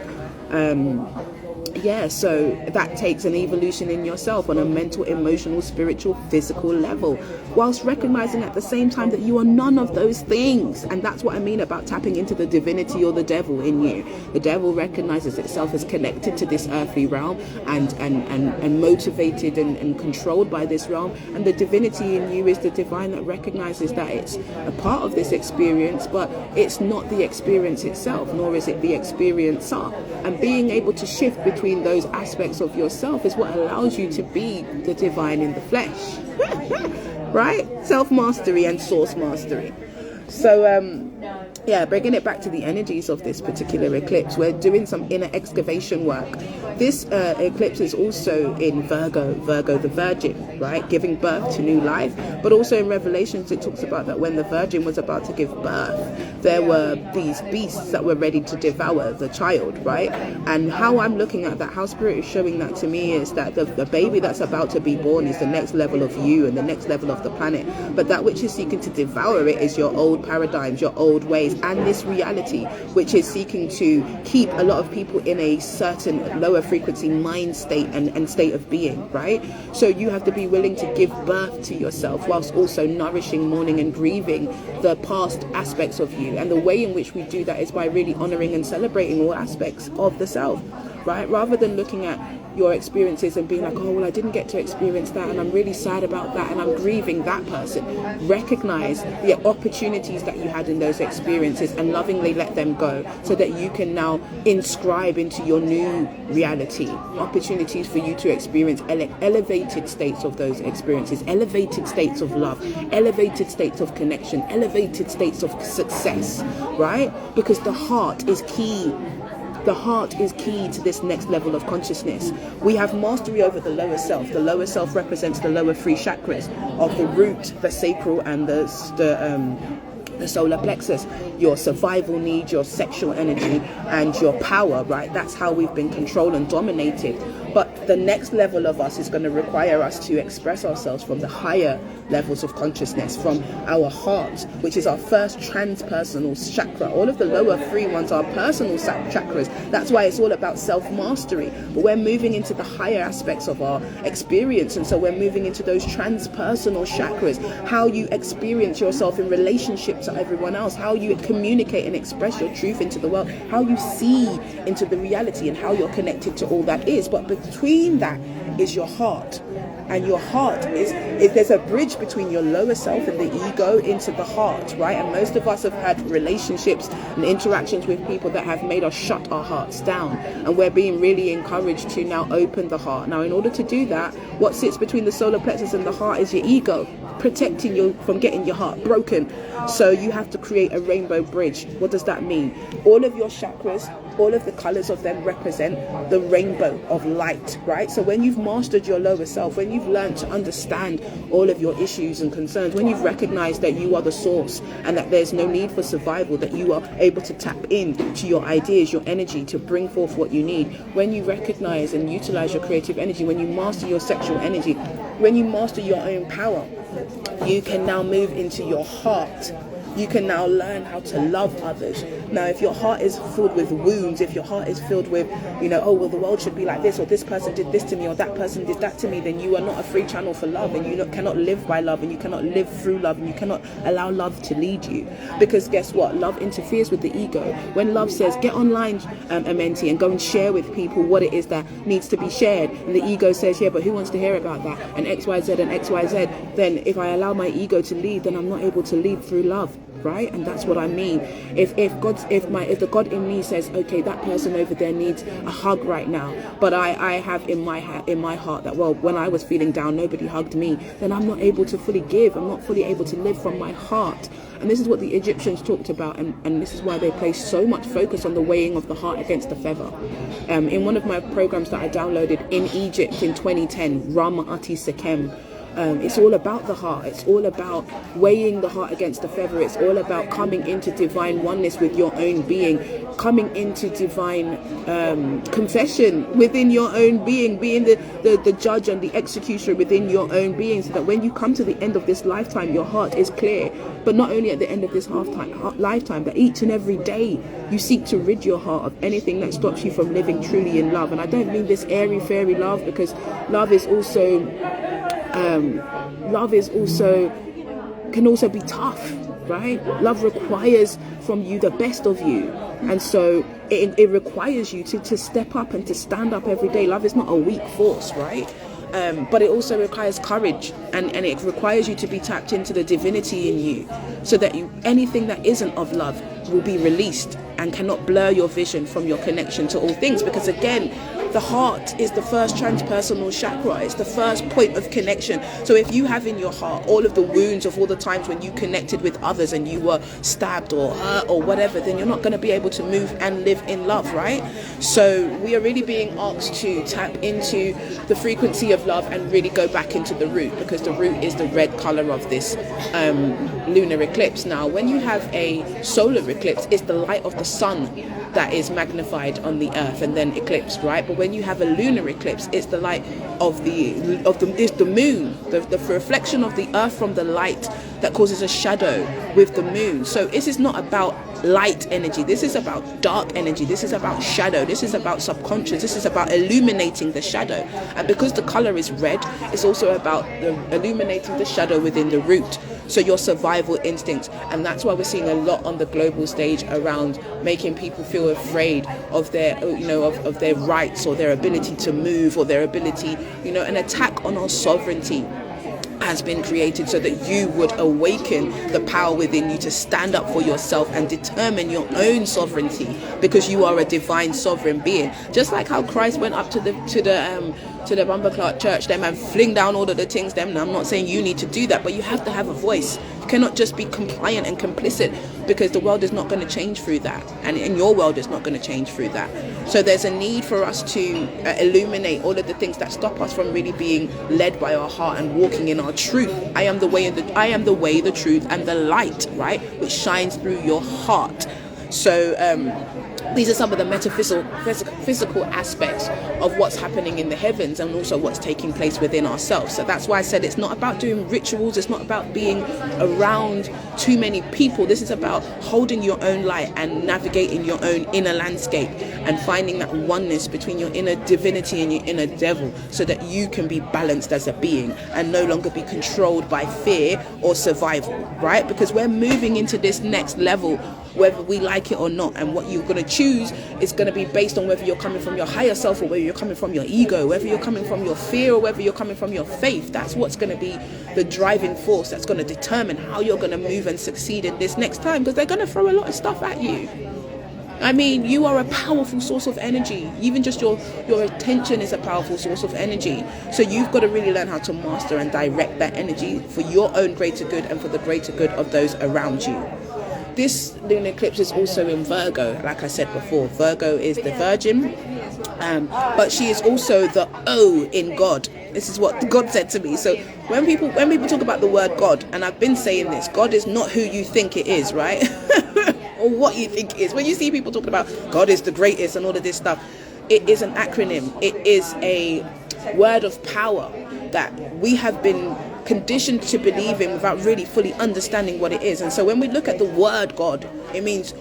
So that takes an evolution in yourself on a mental, emotional, spiritual, physical level, whilst recognizing at the same time that you are none of those things. And that's what I mean about tapping into the divinity or the devil in you. The devil recognizes itself as connected to this earthly realm and motivated and controlled by this realm, and the divinity in you is the divine that recognizes that it's a part of this experience, but it's not the experience itself, nor is it the experiencer. And being able to shift between those aspects of yourself is what allows you to be the divine in the flesh. Right? Self-mastery and source mastery. So, bringing it back to the energies of this particular eclipse, we're doing some inner excavation work. This eclipse is also in Virgo the Virgin, right? Giving birth to new life. But also in Revelations, it talks about that when the Virgin was about to give birth, there were these beasts that were ready to devour the child, right? And how I'm looking at that, how Spirit is showing that to me, is that the baby that's about to be born is the next level of you and the next level of the planet. But that which is seeking to devour it is your old paradigms, your old ways, and this reality, which is seeking to keep a lot of people in a certain lower frequency mind state and state of being, right? So you have to be willing to give birth to yourself whilst also nourishing, mourning and grieving the past aspects of you. And the way in which we do that is by really honoring and celebrating all aspects of the self, right? Rather than looking at your experiences and being like, oh, well, I didn't get to experience that and I'm really sad about that and I'm grieving that person. Recognize the opportunities that you had in those experiences and lovingly let them go, so that you can now inscribe into your new reality opportunities for you to experience elevated states of those experiences, elevated states of love, elevated states of connection, elevated states of success, right? Because the heart is key. The heart is key to this next level of consciousness. We have mastery over the lower self. The lower self represents the lower three chakras of the root, the sacral, and the solar plexus. Your survival needs, your sexual energy, and your power, right? That's how we've been controlled and dominated. But the next level of us is going to require us to express ourselves from the higher levels of consciousness, from our heart, which is our first transpersonal chakra. All of the lower three ones are personal chakras. That's why it's all about self-mastery. But we're moving into the higher aspects of our experience, and so we're moving into those transpersonal chakras. How you experience yourself in relationship to everyone else, how you communicate and express your truth into the world, how you see into the reality, and how you're connected to all that is. But between that is your heart. And your heart is there's a bridge between your lower self and the ego into the heart, right? And most of us have had relationships and interactions with people that have made us shut our hearts down. And we're being really encouraged to now open the heart. Now, in order to do that, what sits between the solar plexus and the heart is your ego, protecting you from getting your heart broken. So you have to create a rainbow bridge. What does that mean? All of your chakras, all of the colors of them represent the rainbow of light, right? So when you've mastered your lower self, when you've learned to understand all of your issues and concerns, when you've recognized that you are the source and that there's no need for survival, that you are able to tap in to your ideas, your energy to bring forth what you need, when you recognize and utilize your creative energy, when you master your sexual energy, when you master your own power, you can now move into your heart. You can now learn how to love others. Now, if your heart is filled with wounds, if your heart is filled with, oh, well, the world should be like this, or this person did this to me, or that person did that to me, then you are not a free channel for love, and you cannot live by love, and you cannot live through love, and you cannot allow love to lead you. Because guess what? Love interferes with the ego. When love says, get online, Amenti, and go and share with people what it is that needs to be shared, and the ego says, yeah, but who wants to hear about that? And XYZ and XYZ, then if I allow my ego to lead, then I'm not able to lead through love. Right? And that's what I mean. If the God in me says, okay, that person over there needs a hug right now, but I have in my heart that, well, when I was feeling down, nobody hugged me, then I'm not able to fully give. I'm not fully able to live from my heart. And this is what the Egyptians talked about, and this is why they place so much focus on the weighing of the heart against the feather. In one of my programs that I downloaded in Egypt in 2010, Ram Ati Sekem, it's all about the heart. It's all about weighing the heart against the feather. It's all about coming into divine oneness with your own being, coming into divine confession within your own being the judge and the executioner within your own being, so that when you come to the end of this lifetime, your heart is clear. But not only at the end of this lifetime, but each and every day you seek to rid your heart of anything that stops you from living truly in love. And I don't mean this airy fairy love, because love is also can also be tough, right? Love requires from you the best of you, and so it requires you to step up and to stand up every day. Love is not a weak force, right? But it also requires courage, and it requires you to be tapped into the divinity in you, so that anything that isn't of love will be released and cannot blur your vision from your connection to all things. Because again, the heart is the first transpersonal chakra. It's the first point of connection. So if you have in your heart all of the wounds of all the times when you connected with others and you were stabbed or hurt or whatever, then you're not going to be able to move and live in love, right? So we are really being asked to tap into the frequency of love and really go back into the root, because the root is the red color of this lunar eclipse. Now, when you have a solar eclipse, it's the light of the sun that is magnified on the earth and then eclipsed, right? But when you have a lunar eclipse, it's the light of the moon, the reflection of the earth from the light that causes a shadow with the moon. So this is not about light energy. This is about dark energy. This is about shadow. This is about subconscious. This is about illuminating the shadow. And because the color is red, it's also about illuminating the shadow within the root. So your survival instincts, and that's why we're seeing a lot on the global stage around making people feel afraid of their, of their rights or their ability to move or their ability, an attack on our sovereignty has been created so that you would awaken the power within you to stand up for yourself and determine your own sovereignty, because you are a divine sovereign being. Just like how Christ went up to the Bumbleclark church them and fling down all of the things them. Now, I'm not saying you need to do that, but you have to have a voice. You cannot just be compliant and complicit, because the world is not going to change through that, and in your world is not going to change through that. So there's a need for us to illuminate all of the things that stop us from really being led by our heart and walking in our truth. I am the way, the truth, and the light, right, which shines through your heart. So these are some of the metaphysical aspects of what's happening in the heavens, and also what's taking place within ourselves. So that's why I said it's not about doing rituals, it's not about being around too many people. This is about holding your own light and navigating your own inner landscape and finding that oneness between your inner divinity and your inner devil, so that you can be balanced as a being and no longer be controlled by fear or survival, right? Because we're moving into this next level, whether we like it or not, and what you're going to choose is going to be based on whether you're coming from your higher self or whether you're coming from your ego, whether you're coming from your fear or whether you're coming from your faith. That's what's going to be the driving force that's going to determine how you're going to move and succeed in this next time, because they're going to throw a lot of stuff at you. I mean, you are a powerful source of energy. Even just your attention is a powerful source of energy. So you've got to really learn how to master and direct that energy for your own greater good and for the greater good of those around you. This lunar eclipse is also in Virgo. Like I said before, Virgo is the Virgin, but she is also the O in God. This is what God said to me. So when people talk about the word God, and I've been saying this, God is not who you think it is, right? Or what you think it is. When you see people talking about God is the greatest and all of this stuff, it is an acronym. It is a word of power that we have been conditioned to believe in without really fully understanding what it is. And so when we look at the word God, it means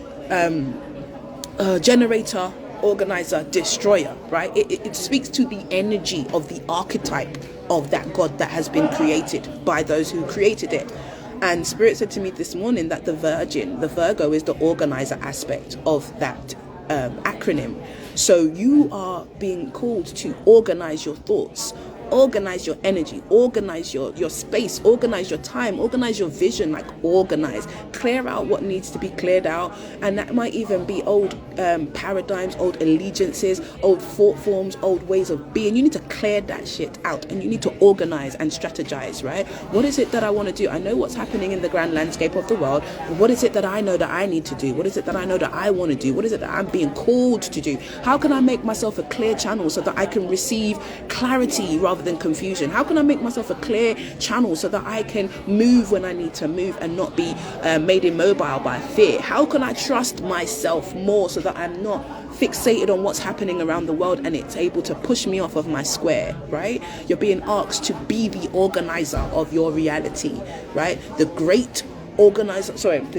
generator, organizer, destroyer, right? It speaks to the energy of the archetype of that God that has been created by those who created it. And Spirit said to me this morning that the Virgo is the organizer aspect of that acronym. So you are being called to organize your thoughts, organize your energy, organize your space, organize your time, organize your vision, clear out what needs to be cleared out. And that might even be old paradigms, old allegiances, old thought forms, old ways of being. You need to clear that shit out, and you need to organize and strategize, right? What is it that I want to do? I know what's happening in the grand landscape of the world. What is it that I know that I need to do? What is it that I know that I want to do? What is it that I'm being called to do? How can I make myself a clear channel so that I can receive clarity rather than confusion? How can I make myself a clear channel so that I can move when I need to move and not be made immobile by fear? How can I trust myself more so that I'm not fixated on what's happening around the world and it's able to push me off of my square, right? You're being asked to be the organizer of your reality, right? The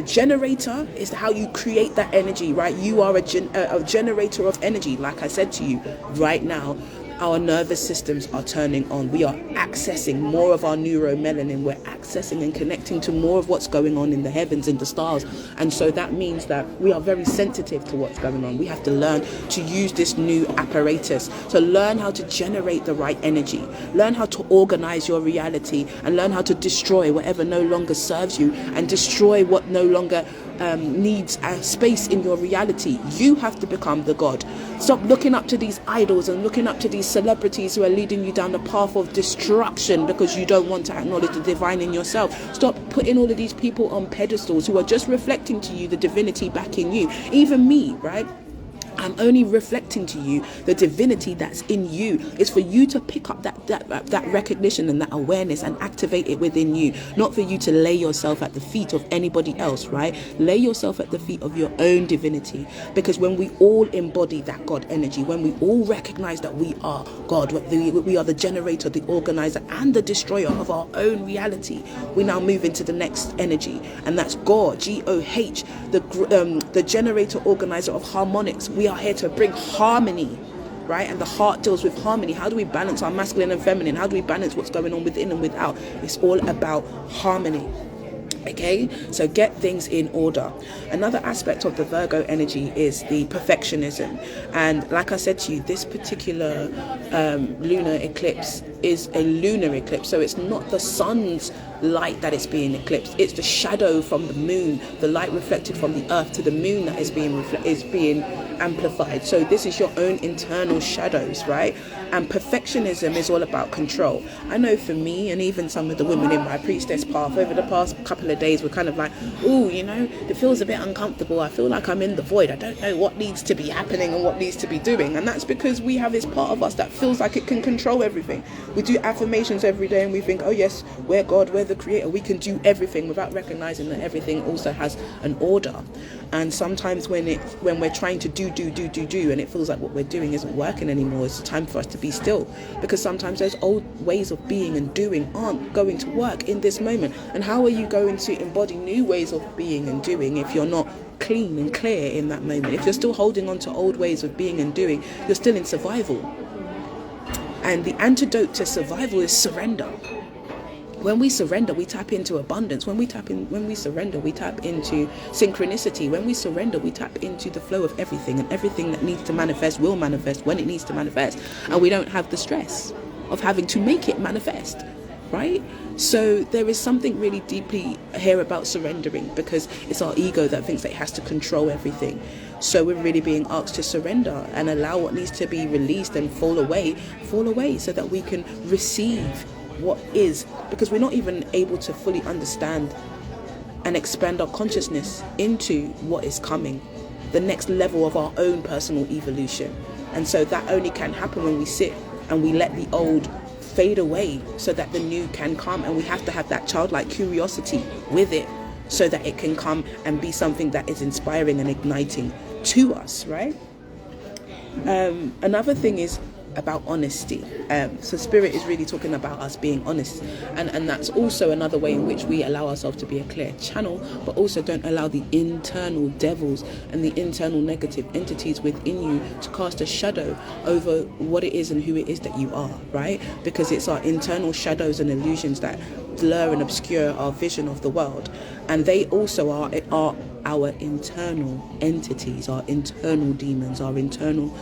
generator is how you create that energy, right? You are a generator of energy. Like I said to you, right now, our nervous systems are turning on. We are accessing more of our neuromelanin. We're accessing and connecting to more of what's going on in the heavens and the stars. And so that means that we are very sensitive to what's going on. We have to learn to use this new apparatus, to learn how to generate the right energy, learn how to organize your reality, and learn how to destroy whatever no longer serves you and destroy what no longer needs a space in your reality. You have to become the God. Stop looking up to these idols and looking up to these celebrities who are leading you down the path of destruction because you don't want to acknowledge the divine in yourself. Stop putting all of these people on pedestals who are just reflecting to you the divinity back in you. Even me, right? I'm only reflecting to you the divinity that's in you. It's for you to pick up that recognition and that awareness and activate it within you, not for you to lay yourself at the feet of anybody else, right? Lay yourself at the feet of your own divinity, because when we all embody that God energy, when we all recognize that we are God, we are the generator, the organizer, and the destroyer of our own reality, we now move into the next energy, and that's God, G-O-H, the generator, organizer of harmonics. We are here to bring harmony, right? And the heart deals with harmony. How do we balance our masculine and feminine? How do we balance what's going on within and without? It's all about harmony. Okay, so get things in order. Another aspect of the Virgo energy is the perfectionism. And like I said to you, this particular lunar eclipse is a lunar eclipse. So it's not the sun's light that is being eclipsed. It's the shadow from the moon, the light reflected from the earth to the moon that is being amplified. So this is your own internal shadows, right? And perfectionism is all about control. I know for me, and even some of the women in my priestess path over the past couple of days were kind of like, oh, it feels a bit uncomfortable. I feel like I'm in the void. I don't know what needs to be happening and what needs to be doing. And that's because we have this part of us that feels like it can control everything. We do affirmations every day and we think, oh yes, we're God, we're the creator. We can do everything, without recognizing that everything also has an order. And sometimes when we're trying to do and it feels like what we're doing isn't working anymore, it's time for us to be still, because sometimes those old ways of being and doing aren't going to work in this moment. And how are you going to embody new ways of being and doing if you're not clean and clear in that moment? If you're still holding on to old ways of being and doing, you're still in survival. And the antidote to survival is surrender. When we surrender, we tap into abundance. When we surrender, we tap into synchronicity. When we surrender, we tap into the flow of everything, and everything that needs to manifest will manifest when it needs to manifest. And we don't have the stress of having to make it manifest, right? So there is something really deeply here about surrendering, because it's our ego that thinks that it has to control everything. So we're really being asked to surrender and allow what needs to be released and fall away, so that we can receive what is, because we're not even able to fully understand and expand our consciousness into what is coming, the next level of our own personal evolution. And so that only can happen when we sit and we let the old fade away so that the new can come. And we have to have that childlike curiosity with it so that it can come and be something that is inspiring and igniting to us, right? Another thing is about honesty. So Spirit is really talking about us being honest, and that's also another way in which we allow ourselves to be a clear channel, but also don't allow the internal devils and the internal negative entities within you to cast a shadow over what it is and who it is that you are, right? Because it's our internal shadows and illusions that blur and obscure our vision of the world, and they also are our internal entities, our internal demons, our internal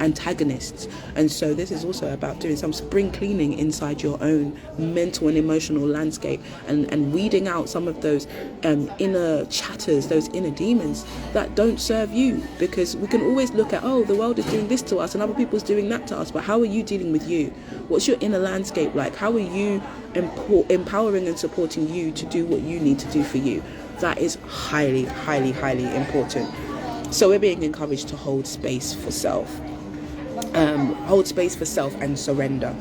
antagonists. And so this is also about doing some spring cleaning inside your own mental and emotional landscape, and weeding out some of those inner chatters, those inner demons that don't serve you. Because we can always look at, oh, the world is doing this to us and other people's doing that to us, but how are you dealing with you? What's your inner landscape like? How are you empowering and supporting you to do what you need to do for you? That is highly, highly, highly important. So we're being encouraged to hold space for self. Hold space for self and surrender.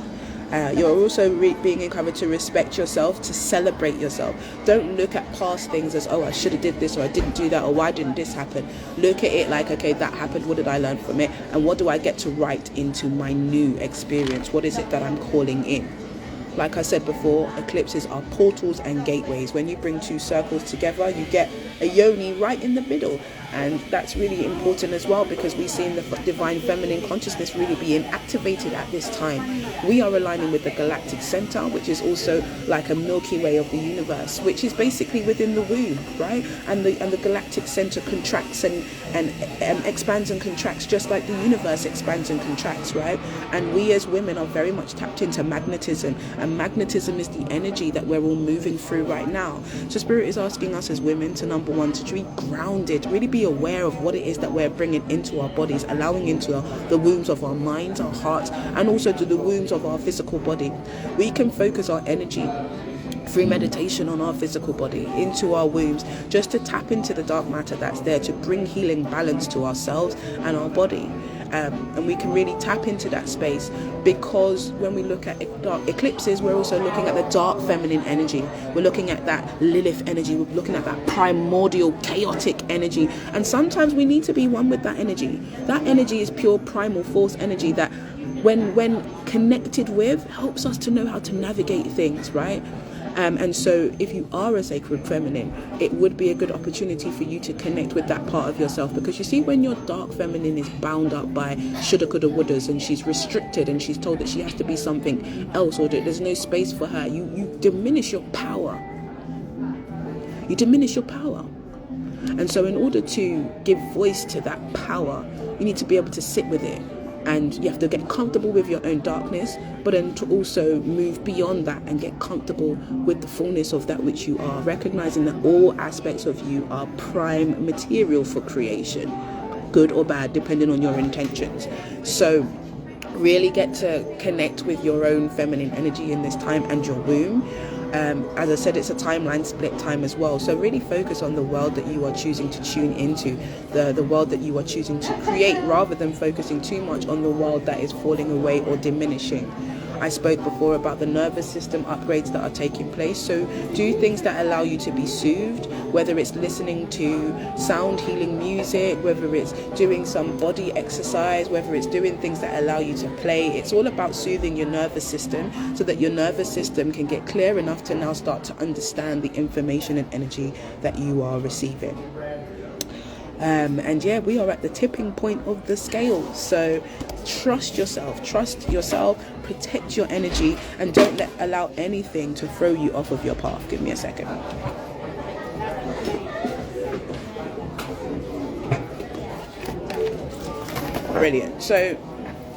You're also being encouraged to respect yourself, to celebrate yourself. Don't look at past things as, oh, I should have did this, or I didn't do that, or why didn't this happen? Look at it like, okay, that happened. What did I learn from it? And what do I get to write into my new experience? What is it that I'm calling in? Like I said before, eclipses are portals and gateways. When you bring two circles together, you get a yoni right in the middle. And that's really important as well, because we see in the divine feminine consciousness really being activated at this time. We are aligning with the galactic center, which is also like a Milky Way of the universe, which is basically within the womb, right? And the galactic center contracts and expands and contracts just like the universe expands and contracts, right? And we as women are very much tapped into magnetism, and magnetism is the energy that we're all moving through right now. So Spirit is asking us as women to, number one, to be grounded, really be aware of what it is that we're bringing into our bodies, allowing into the wombs of our minds, our hearts, and also to the wombs of our physical body. We can focus our energy through meditation on our physical body into our wombs, just to tap into the dark matter that's there, to bring healing balance to ourselves and our body. And we can really tap into that space, because when we look at dark eclipses, we're also looking at the dark feminine energy. We're looking at that Lilith energy. We're looking at that primordial chaotic energy. And sometimes we need to be one with that energy. That energy is pure primal force energy that when connected with, helps us to know how to navigate things, right? And so if you are a sacred feminine, it would be a good opportunity for you to connect with that part of yourself. Because you see, when your dark feminine is bound up by shoulda, coulda, wouldas, and she's restricted and she's told that she has to be something else, or that there's no space for her, you diminish your power. you diminish your power. And so in order to give voice to that power, you need to be able to sit with it. And you have to get comfortable with your own darkness, but then to also move beyond that and get comfortable with the fullness of that which you are, recognizing that all aspects of you are prime material for creation, good or bad, depending on your intentions. So really get to connect with your own feminine energy in this time and your womb. As I said, it's a timeline split time as well. So really focus on the world that you are choosing to tune into, the world that you are choosing to create, rather than focusing too much on the world that is falling away or diminishing. I spoke before about the nervous system upgrades that are taking place. So do things that allow you to be soothed, whether it's listening to sound healing music, whether it's doing some body exercise, whether it's doing things that allow you to play. It's all about soothing your nervous system so that your nervous system can get clear enough to now start to understand the information and energy that you are receiving. And yeah, we are at the tipping point of the scale. So trust yourself, protect your energy, and don't allow anything to throw you off of your path. Give me a second. Brilliant. So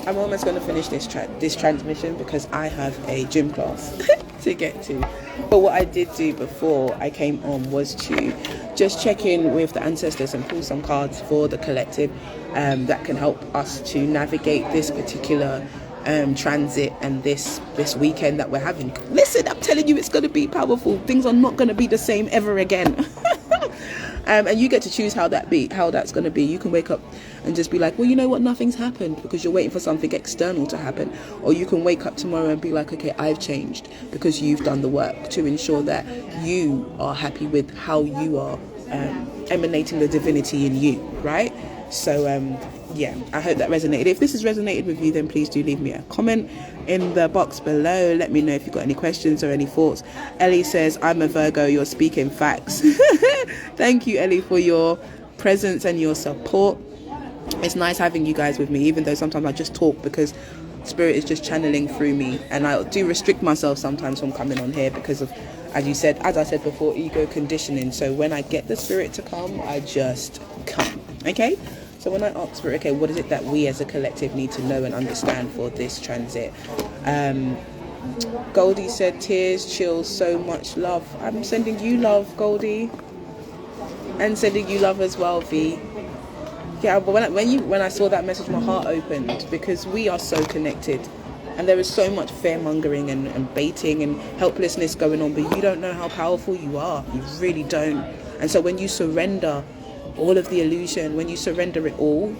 I'm almost going to finish this transmission because I have a gym class to get to. But what I did do before I came on was to just check in with the ancestors and pull some cards for the collective that can help us to navigate this particular transit and this weekend that we're having. Listen, I'm telling you, it's going to be powerful. Things are not going to be the same ever again. And you get to choose how that's going to be. You can wake up and just be like, well, you know what, nothing's happened, because you're waiting for something external to happen. Or you can wake up tomorrow and be like, okay, I've changed, because you've done the work to ensure that you are happy with how you are emanating the divinity in you, right? So yeah, I hope that resonated. If this has resonated with you, then please do leave me a comment in the box below. Let me know if you've got any questions or any thoughts. Ellie says, I'm a Virgo, you're speaking facts. Thank you, Ellie, for your presence and your support. It's nice having you guys with me, even though sometimes I just talk because spirit is just channeling through me, and I do restrict myself sometimes from coming on here because of, as I said before, ego conditioning. So when I get the spirit to come, I just come. Okay? So when I ask spirit, okay, what is it that we as a collective need to know and understand for this transit? Goldie said, tears, chills, so much love. I'm sending you love, Goldie. And sending you love as well, V. Yeah, but when I saw that message, my heart opened, because we are so connected. And there is so much fear-mongering and baiting and helplessness going on, but you don't know how powerful you are. You really don't. And so when you surrender all of the illusion, when you surrender it all,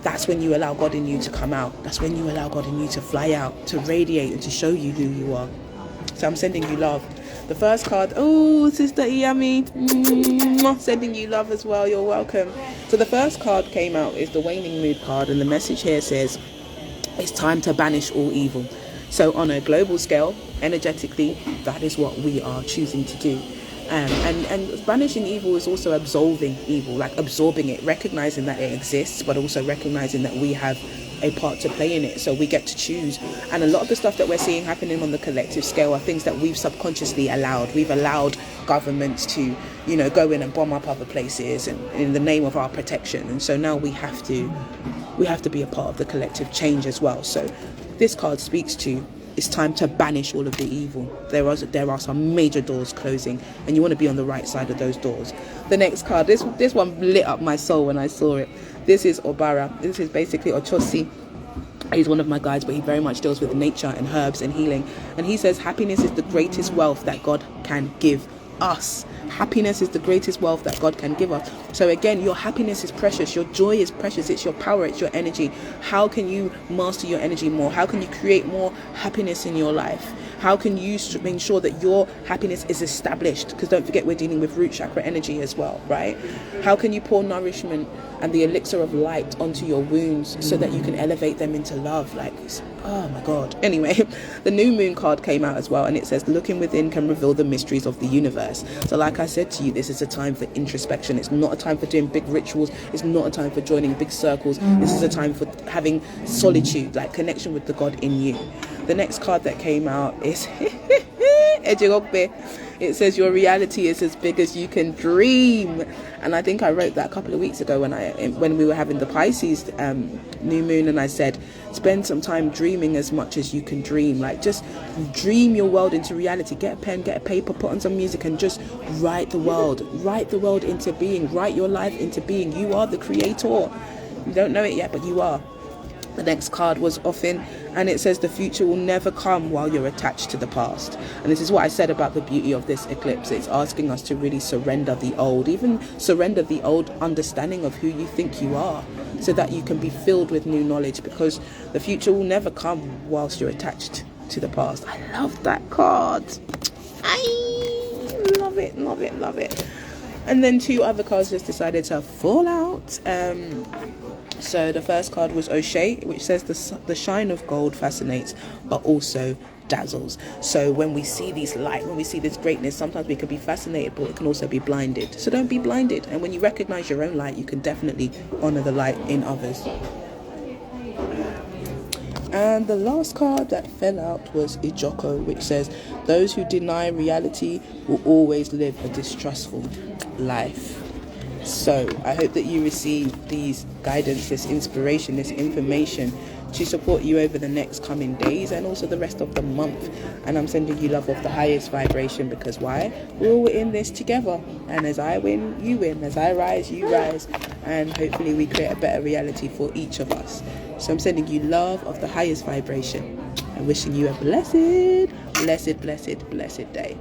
that's when you allow God in you to come out. That's when you allow God in you to fly out, to radiate, and to show you who you are. So I'm sending you love. The first card, oh, Sister Iyami, sending you love as well. You're welcome. So the first card came out is the Waning Mood card, and the message here says, it's time to banish all evil. So on a global scale, energetically, that is what we are choosing to do. And banishing evil is also absolving evil, like absorbing it, recognizing that it exists, but also recognizing that we have a part to play in it. So we get to choose. And a lot of the stuff that we're seeing happening on the collective scale are things that we've subconsciously allowed. We've allowed governments to, go in and bomb up other places and in the name of our protection. And so now we have to be a part of the collective change as well. So this card speaks to, it's time to banish all of the evil. There are some major doors closing, and you want to be on the right side of those doors. The next card, this one lit up my soul when I saw it. This is Obara. This is basically Ochosi. He's one of my guides, but he very much deals with nature and herbs and healing. And he says happiness is the greatest wealth that God can give us. Happiness is the greatest wealth that God can give us. So again, your happiness is precious. Your joy is precious. It's your power. It's your energy. How can you master your energy more? How can you create more happiness in your life? How can you make sure that your happiness is established? Because don't forget, we're dealing with root chakra energy as well, right? How can you pour nourishment and the elixir of light onto your wounds so that you can elevate them into love? Like, oh my God. Anyway, the new moon card came out as well, and it says looking within can reveal the mysteries of the universe. So like I said to you, this is a time for introspection. It's not a time for doing big rituals. It's not a time for joining big circles. This is a time for having solitude, like connection with the God in you. The next card that came out is Ejirogbe. It says your reality is as big as you can dream. And I think I wrote that a couple of weeks ago when we were having the Pisces new moon, and I said, spend some time dreaming as much as you can dream. Like, just dream your world into reality. Get a pen, get a paper, put on some music, and just write the world into being. Write your life into being. You are the creator. You don't know it yet, but you are. The next card was Often, and it says the future will never come while you're attached to the past. And this is what I said about the beauty of this eclipse. It's asking us to really surrender the old, even surrender the old understanding of who you think you are, so that you can be filled with new knowledge, because the future will never come whilst you're attached to the past. I love that card. I love it, love it, love it. And then two other cards just decided to fall out. So the first card was O'Shea, which says the shine of gold fascinates, but also dazzles. So when we see these light, when we see this greatness, sometimes we can be fascinated, but it can also be blinded. So don't be blinded. And when you recognize your own light, you can definitely honor the light in others. And the last card that fell out was Ijoko, which says those who deny reality will always live a distrustful life. So I hope that you receive these guidance, this inspiration, this information to support you over the next coming days and also the rest of the month. And I'm sending you love of the highest vibration, because why? We're all in this together. And as I win, you win. As I rise, you rise. And hopefully we create a better reality for each of us. So I'm sending you love of the highest vibration and wishing you a blessed, blessed, blessed, blessed day.